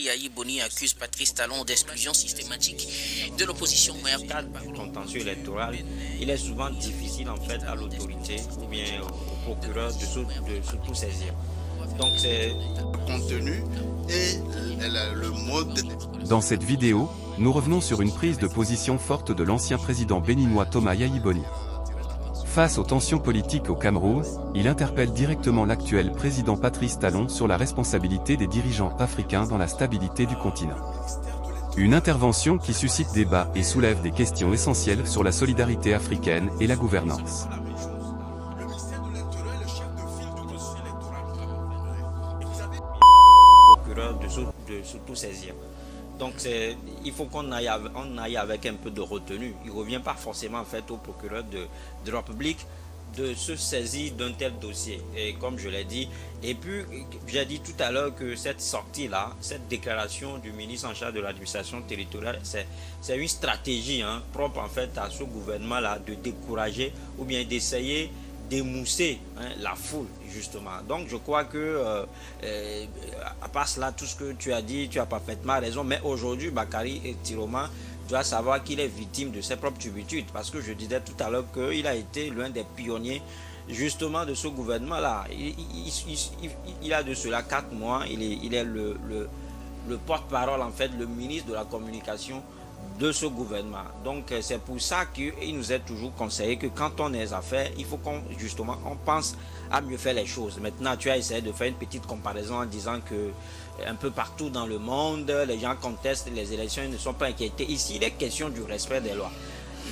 Yahi Boni accuse Patrice Talon d'exclusion systématique de l'opposition. Dans le cadre du contentieux électoral, il est souvent difficile en fait à l'autorité ou bien au procureur de surtout saisir. Donc c'est le contenu et le mode. Dans cette vidéo, nous revenons sur une prise de position forte de l'ancien président béninois Thomas Yahi Boni. Face aux tensions politiques au Cameroun, il interpelle directement l'actuel président Patrice Talon sur la responsabilité des dirigeants africains dans la stabilité du continent. Une intervention qui suscite débat et soulève des questions essentielles sur la solidarité africaine et la gouvernance. De surtout saisir. Donc il faut qu'on aille avec un peu de retenue. Il ne revient pas forcément en fait au procureur de la République de se saisir d'un tel dossier. Et comme je l'ai dit, et puis j'ai dit tout à l'heure que cette sortie-là, cette déclaration du ministre en charge de l'administration territoriale, c'est une stratégie propre en fait à ce gouvernement-là de décourager ou bien d'essayer d'émousser la foule justement. Donc je crois que à part cela, tout ce que tu as dit, tu as parfaitement raison, mais aujourd'hui Bakary Tiroma doit savoir qu'il est victime de ses propres turpitudes, parce que je disais tout à l'heure qu'il a été l'un des pionniers justement de ce gouvernement là. Il a de cela 4 mois, il est le porte-parole en fait, le ministre de la communication de ce gouvernement. Donc c'est pour ça qu'il nous est toujours conseillé que quand on est affaires, il faut qu'on justement on pense à mieux faire les choses. Maintenant tu as essayé de faire une petite comparaison en disant que un peu partout dans le monde les gens contestent les élections, ils ne sont pas inquiétés. Ici il est question du respect des lois.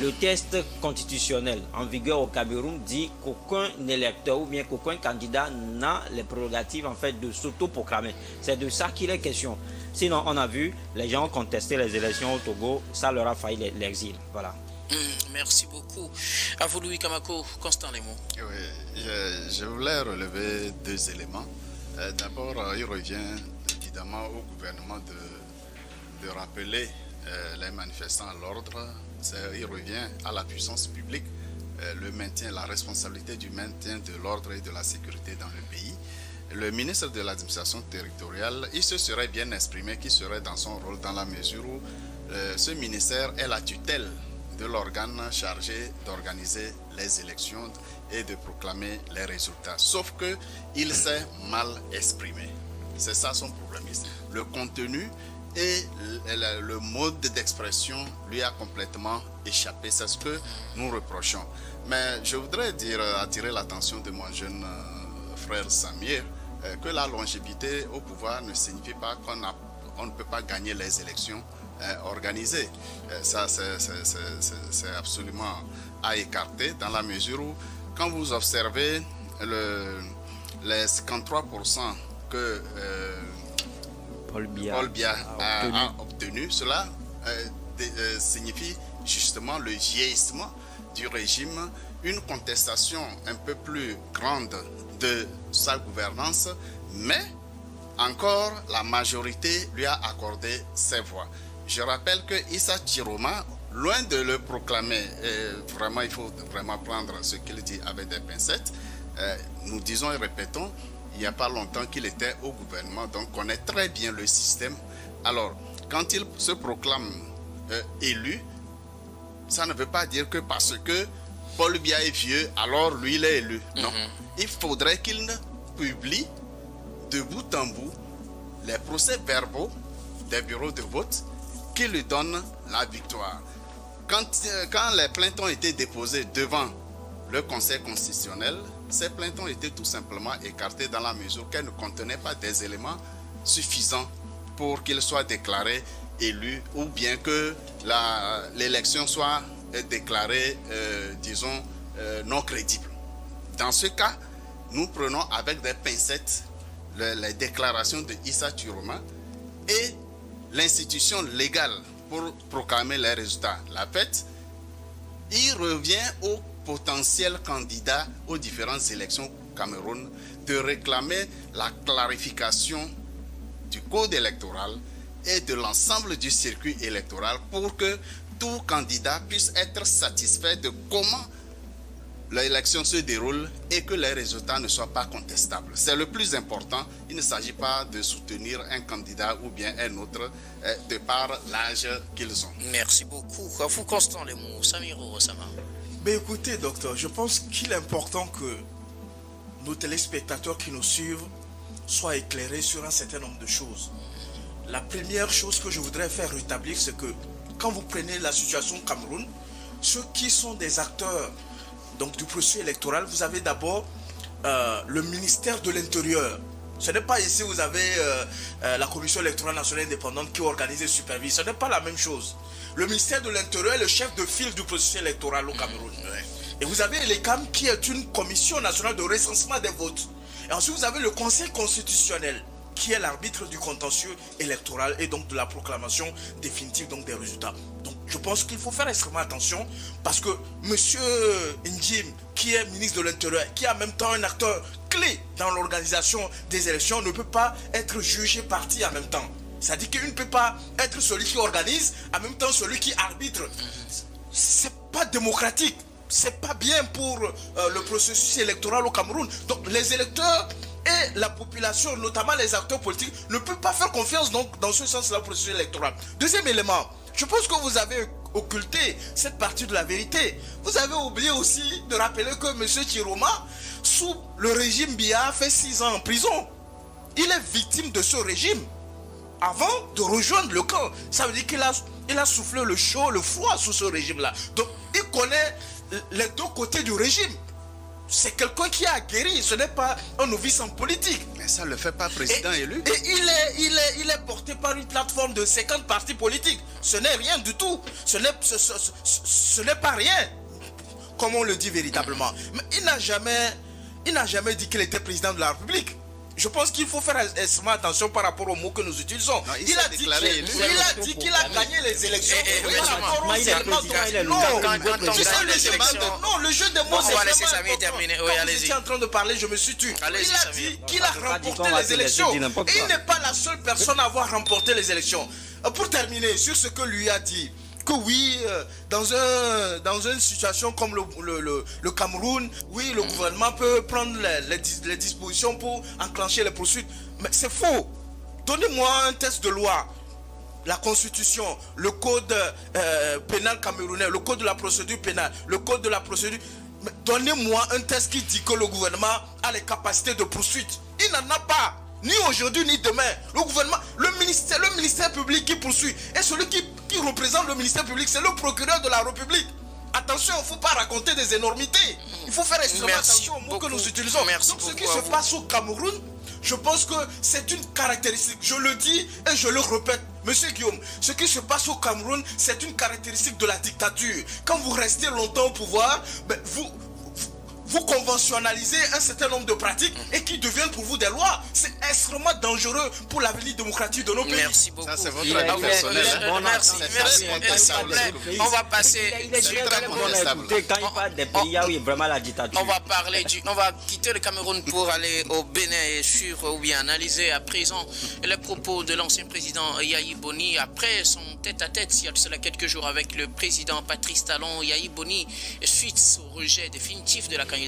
Le test constitutionnel en vigueur au Cameroun dit qu'aucun électeur ou bien qu'aucun candidat n'a les prérogatives en fait de s'autoproclamer. C'est de ça qu'il est question. Sinon, on a vu, les gens ont contesté les élections au Togo, ça leur a failli l'exil. Voilà. Merci beaucoup. À vous, Louis Kamako, Constant Lemo. Oui, je voulais relever 2 éléments. D'abord, il revient évidemment au gouvernement de rappeler les manifestants à l'ordre. Il revient à la puissance publique, le maintien, la responsabilité du maintien de l'ordre et de la sécurité dans le pays. Le ministre de l'administration territoriale, il se serait bien exprimé qu'il serait dans son rôle dans la mesure où ce ministère est la tutelle de l'organe chargé d'organiser les élections et de proclamer les résultats. Sauf qu'il s'est mal exprimé. C'est ça son problème ici. Le contenu et le mode d'expression lui a complètement échappé. C'est ce que nous reprochons. Mais je voudrais attirer l'attention de mon jeune frère Samir, que la longévité au pouvoir ne signifie pas qu'on ne peut pas gagner les élections organisées. Ça, c'est absolument à écarter dans la mesure où, quand vous observez les 53% que Paul Biya a obtenu, cela signifie justement le vieillissement du régime, une contestation un peu plus grande de sa gouvernance, mais encore la majorité lui a accordé ses voix. Je rappelle que Issa Tiroma, loin de le proclamer, vraiment il faut vraiment prendre ce qu'il dit avec des pincettes, nous disons et répétons, il n'y a pas longtemps qu'il était au gouvernement, donc connaît très bien le système. Alors, quand il se proclame élu, ça ne veut pas dire que parce que Paul Biya est vieux, alors lui il est élu. Non. Il faudrait qu'il publie de bout en bout les procès-verbaux des bureaux de vote qui lui donnent la victoire. Quand les plaintes ont été déposées devant le Conseil constitutionnel, ces plaintes ont été tout simplement écartées dans la mesure qu'elles ne contenaient pas des éléments suffisants pour qu'il soit déclaré élu ou bien que l'élection soit déclarée, disons, non crédible. Dans ce cas, nous prenons avec des pincettes les déclarations de Issa Tiroma et l'institution légale pour proclamer les résultats. La fête, il revient aux potentiels candidats aux différentes élections au Cameroun de réclamer la clarification du code électoral et de l'ensemble du circuit électoral pour que tout candidat puisse être satisfait de comment l'élection se déroule et que les résultats ne soient pas contestables. C'est le plus important. Il ne s'agit pas de soutenir un candidat ou bien un autre de par l'âge qu'ils ont. Merci beaucoup. À vous, Constant Lemou, Samiro Rossama. Mais écoutez, docteur, je pense qu'il est important que nos téléspectateurs qui nous suivent soient éclairés sur un certain nombre de choses. La première chose que je voudrais faire rétablir, c'est que quand vous prenez la situation au Cameroun, ceux qui sont des acteurs donc, du processus électoral, vous avez d'abord le ministère de l'Intérieur. Ce n'est pas ici vous avez la Commission électorale nationale indépendante qui organise et supervise. Ce n'est pas la même chose. Le ministère de l'Intérieur est le chef de file du processus électoral au Cameroun. Et vous avez l'ECAM qui est une commission nationale de recensement des votes. Et ensuite vous avez le Conseil constitutionnel qui est l'arbitre du contentieux électoral et donc de la proclamation définitive donc des résultats. Donc je pense qu'il faut faire extrêmement attention parce que M. Njim, qui est ministre de l'Intérieur, qui est en même temps un acteur clé dans l'organisation des élections, ne peut pas être jugé parti en même temps. C'est-à-dire qu'il ne peut pas être celui qui organise, en même temps celui qui arbitre. C'est pas démocratique. C'est pas bien pour le processus électoral au Cameroun. Donc les électeurs et la population, notamment les acteurs politiques, ne peuvent pas faire confiance donc, dans ce sens-là au processus électoral. Deuxième élément, je pense que vous avez occulté cette partie de la vérité. Vous avez oublié aussi de rappeler que M. Chiroma, sous le régime Biya, a fait 6 ans en prison. Il est victime de ce régime avant de rejoindre le camp. Ça veut dire qu'il a soufflé le chaud, le froid sous ce régime-là. Donc il connaît les deux côtés du régime. C'est quelqu'un qui a guéri, ce n'est pas un novice en politique. Mais ça ne le fait pas président élu. Et il est porté par une plateforme de 50 partis politiques. Ce n'est rien du tout. Ce n'est pas rien, comme on le dit véritablement. Mais il n'a jamais dit qu'il était président de la République. Je pense qu'il faut faire extrêmement attention par rapport aux mots que nous utilisons. Non, il a dit qu'il a gagné les élections. Non, le jeu des mots, c'est vraiment important. Quand vous étiez en train de parler, je me suis tué. Il a dit qu'il a remporté les élections. Et il n'est pas la seule personne à avoir remporté les élections. Pour terminer, sur ce que lui a dit, que oui, dans une situation comme le Cameroun, oui, le gouvernement peut prendre les dispositions pour enclencher les poursuites. Mais c'est faux. Donnez-moi un texte de loi, la Constitution, le code pénal camerounais, le code de la procédure pénale, le code de la procédure. Donnez-moi un texte qui dit que le gouvernement a les capacités de poursuite. Il n'en a pas. Ni aujourd'hui, ni demain. Le gouvernement, le ministère public qui poursuit. Et celui qui représente le ministère public, c'est le procureur de la République. Attention, il ne faut pas raconter des énormités. Il faut faire extrêmement attention aux mots que nous utilisons. Donc ce qui se passe au Cameroun, je pense que c'est une caractéristique. Je le dis et je le répète. Monsieur Guillaume, ce qui se passe au Cameroun, c'est une caractéristique de la dictature. Quand vous restez longtemps au pouvoir, vous conventionnalisez un certain nombre de pratiques et qui deviennent pour vous des lois. C'est extrêmement dangereux pour l'avenir démocratique de nos pays. Merci beaucoup. Ça, c'est votre avis personnel. Merci. On va passer. Quand il parle des pays où il y a vraiment la dictature. On va quitter le Cameroun pour aller au Bénin et suivre ou bien analyser à présent les propos de l'ancien président Yayi Boni après son tête-à-tête il y a de cela quelques jours avec le président Patrice Talon. Yayi Boni, suite au rejet définitif de la candidature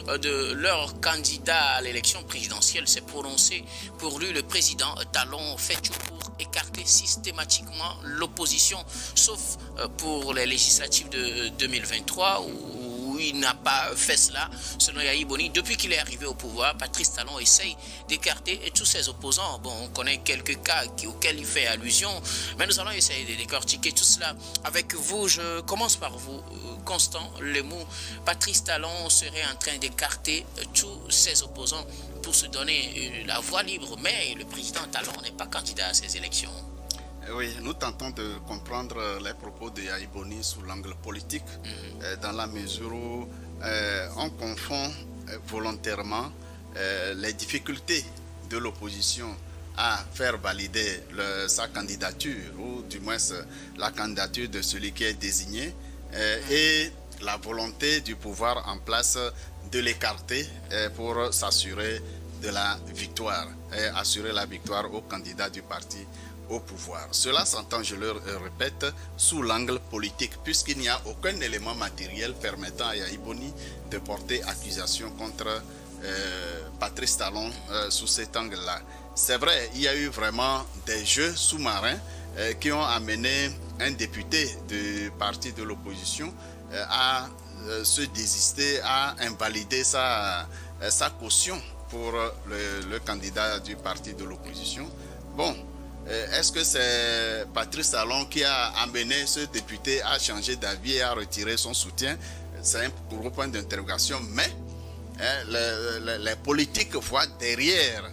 de leur candidat à l'élection présidentielle, s'est prononcé. Pour lui, le président Talon fait tout pour écarter systématiquement l'opposition, sauf pour les législatives de 2023 où il n'a pas fait cela. Selon Yayi Boni, depuis qu'il est arrivé au pouvoir, Patrice Talon essaye d'écarter tous ses opposants. Bon, on connaît quelques cas auxquels il fait allusion, mais nous allons essayer de décortiquer tout cela avec vous. Je commence par vous, Constant Lemou. Patrice Talon serait en train d'écarter tous ses opposants pour se donner la voie libre, mais le président Talon n'est pas candidat à ces élections. Oui, nous tentons de comprendre les propos de Yayi Boni sous l'angle politique, dans la mesure où on confond volontairement les difficultés de l'opposition à faire valider sa candidature, ou du moins la candidature de celui qui est désigné, et la volonté du pouvoir en place de l'écarter pour s'assurer de la victoire, et assurer la victoire au candidat du parti au pouvoir. Cela s'entend, je le répète, sous l'angle politique, puisqu'il n'y a aucun élément matériel permettant à Yahya Boni de porter accusation contre Patrice Talon sous cet angle-là. C'est vrai, il y a eu vraiment des jeux sous-marins qui ont amené un député du parti de l'opposition à se désister, à invalider sa caution pour le candidat du parti de l'opposition. Bon, est-ce que c'est Patrice Talon qui a amené ce député à changer d'avis et à retirer son soutien? C'est un gros point d'interrogation, mais les politiques voient derrière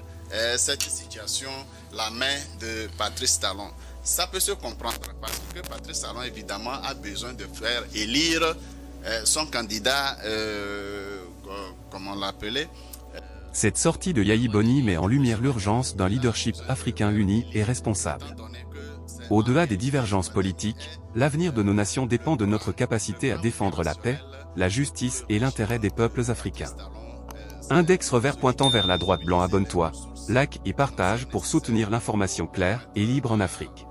cette situation la main de Patrice Talon. Ça peut se comprendre parce que Patrice Talon, évidemment, a besoin de faire élire son candidat, comment on l'appelait. Cette sortie de Yahya Boni met en lumière l'urgence d'un leadership africain uni et responsable. Au-delà des divergences politiques, l'avenir de nos nations dépend de notre capacité à défendre la paix, la justice et l'intérêt des peuples africains. Index revers pointant vers la droite blanc, abonne-toi, like et partage pour soutenir l'information claire et libre en Afrique.